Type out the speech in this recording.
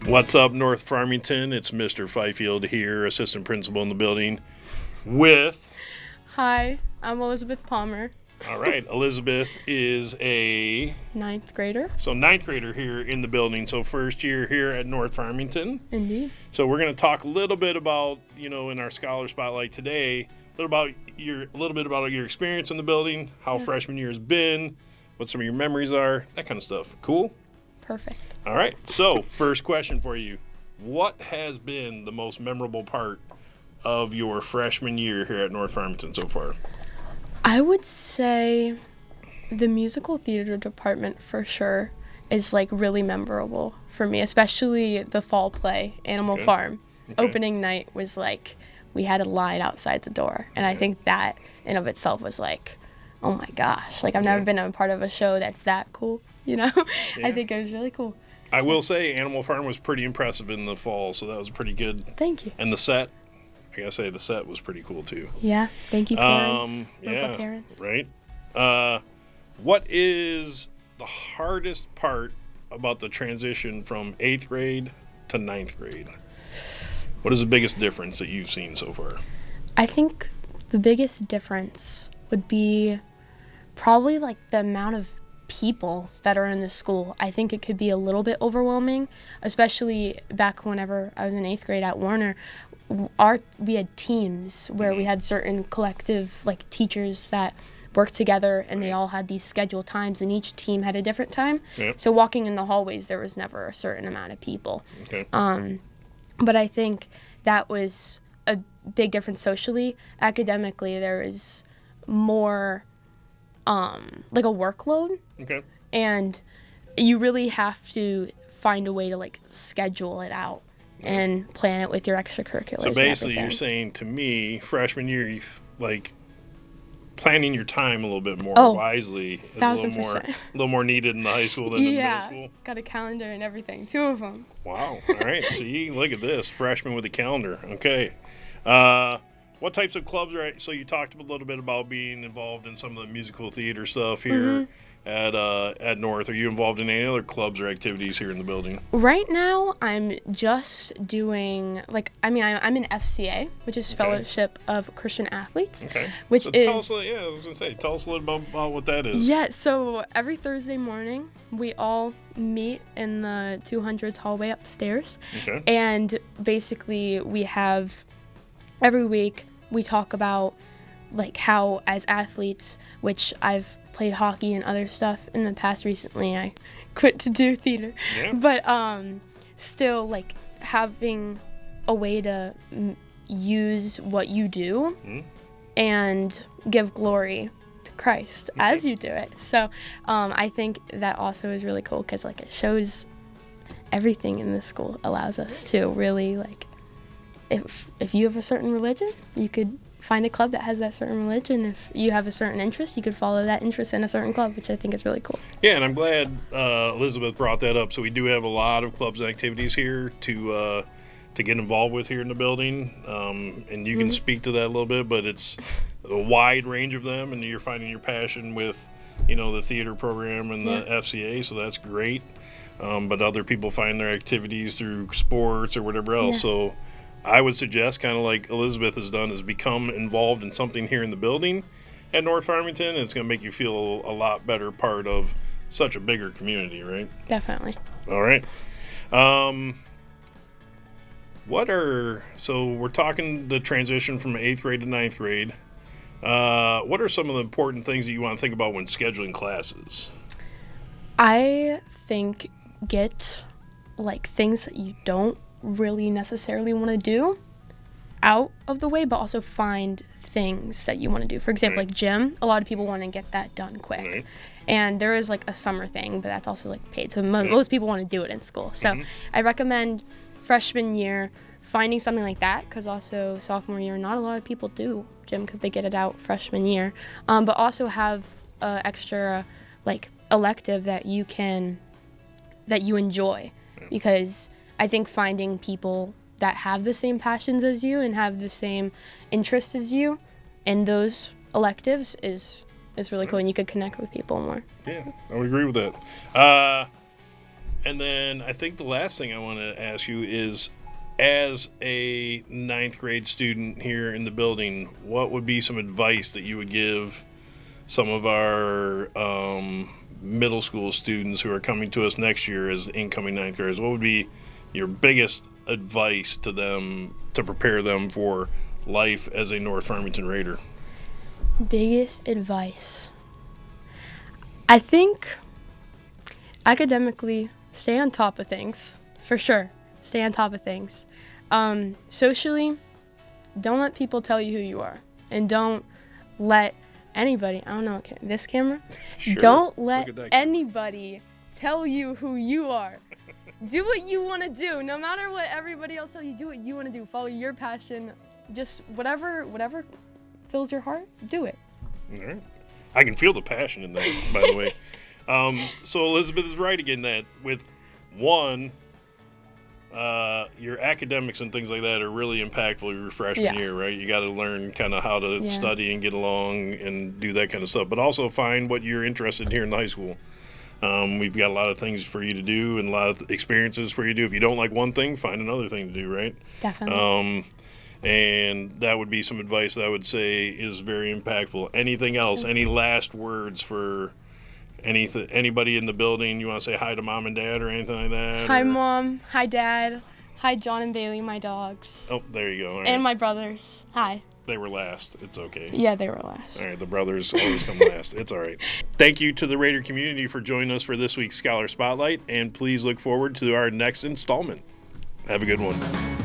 What's up, North Farmington? It's Mr. Fifield here, assistant principal in the building with... Hi, I'm Elizabeth Palmer. All right, Elizabeth is a... Ninth grader. So ninth grader here in the building. So first year here at North Farmington. Indeed. So we're going to talk a little bit about, in our Scholar Spotlight today, a little bit about your experience in the building, how freshman year has been, what some of your memories are, that kind of stuff. Cool? Perfect. All right. So first question for you. What has been the most memorable part of your freshman year here at North Farmington so far? I would say the musical theater department for sure is really memorable for me, especially the fall play, Animal Farm. Okay. Opening night was we had a line outside the door, and I think that in of itself was oh my gosh, I've never been a part of a show that's that cool, Yeah. I think it was really cool. I will say Animal Farm was pretty impressive in the fall, so that was pretty good. Thank you. And the set, I gotta say, the set was pretty cool too. Yeah, thank you, parents. Parents. Right. What is the hardest part about the transition from 8th grade to 9th grade? What is the biggest difference that you've seen so far? I think the biggest difference would be probably the amount of people that are in the school. I think it could be a little bit overwhelming, especially back whenever I was in 8th grade at Warner. We had teams where we had certain collective teachers that worked together, and they all had these scheduled times, and each team had a different time. Yep. So walking in the hallways, there was never a certain amount of people. Okay. But I think that was a big difference socially. Academically, there was more a workload. Okay. And you really have to find a way to schedule it out and plan it with your extracurriculars. So basically you're saying to me, freshman year, you planning your time a little bit more wisely is a little more needed in the high school than in the middle school. Got a calendar and everything, 2 of them. Wow. All right. See, look at this, freshman with a calendar. Okay. What types of clubs so you talked a little bit about being involved in some of the musical theater stuff here at North. Are you involved in any other clubs or activities here in the building? Right now, I'm just doing, I'm in FCA, which is Fellowship of Christian Athletes. Okay. Which so is... I was going to say, tell us a little about what that is. Yeah, so every Thursday morning, we all meet in the 200s hallway upstairs. Okay. And basically, we have... Every week, we talk about how as athletes, which I've played hockey and other stuff in the past. Recently, I quit to do theater. Yeah. But still, having a way to use what you do and give glory to Christ as you do it. So I think that also is really cool because it shows everything in the school allows us to really if you have a certain religion, you could find a club that has that certain religion. If you have a certain interest, you could follow that interest in a certain club, which I think is really cool. Yeah, and I'm glad Elizabeth brought that up. So we do have a lot of clubs and activities here to get involved with here in the building, and you can speak to that a little bit, but it's a wide range of them, and you're finding your passion with, the theater program and the FCA, so that's great. But other people find their activities through sports or whatever else, so I would suggest, kind of like Elizabeth has done, is become involved in something here in the building at North Farmington. It's going to make you feel a lot better part of such a bigger community, right? Definitely. All right. So we're talking the transition from 8th grade to 9th grade. What are some of the important things that you want to think about when scheduling classes? I think get things that you don't really necessarily want to do out of the way, but also find things that you want to do. For example, gym, a lot of people want to get that done quick. And there is a summer thing, but that's also paid. So most people want to do it in school. So I recommend freshman year finding something like that, because also sophomore year, not a lot of people do gym because they get it out freshman year. But also have extra elective that you enjoy, because I think finding people that have the same passions as you and have the same interests as you in those electives is really cool, and you could connect with people more. Yeah, I would agree with that. And then I think the last thing I want to ask you is, as a ninth grade student here in the building, what would be some advice that you would give some of our middle school students who are coming to us next year as incoming ninth graders? What would be your biggest advice to them to prepare them for life as a North Farmington Raider? Biggest advice. I think academically, stay on top of things, for sure. Stay on top of things. Socially, don't let people tell you who you are. And don't let anybody, I don't know, this camera? Sure. Don't let anybody tell you who you are. Do what you want to do. No matter what everybody else tells you, do what you want to do. Follow your passion. Just whatever fills your heart, do it. All right. I can feel the passion in that, by the way. So Elizabeth is right again that with one, your academics and things like that are really impactful your freshman year, right? You got to learn kind of how to study and get along and do that kind of stuff, but also find what you're interested in here in the high school. We've got a lot of things for you to do and a lot of experiences for you to do. If you don't like one thing, find another thing to do, right? Definitely. And that would be some advice that I would say is very impactful. Anything else? Any last words for anybody in the building? You want to say hi to mom and dad or anything like that? Hi, Mom. Hi, Dad. Hi, John and Bailey, my dogs. Oh, there you go. All right. And my brothers. Hi. They were last. It's okay. Yeah, they were last. All right, the brothers always come last. It's all right. Thank you to the Raider community for joining us for this week's Scholar Spotlight, and please look forward to our next installment. Have a good one.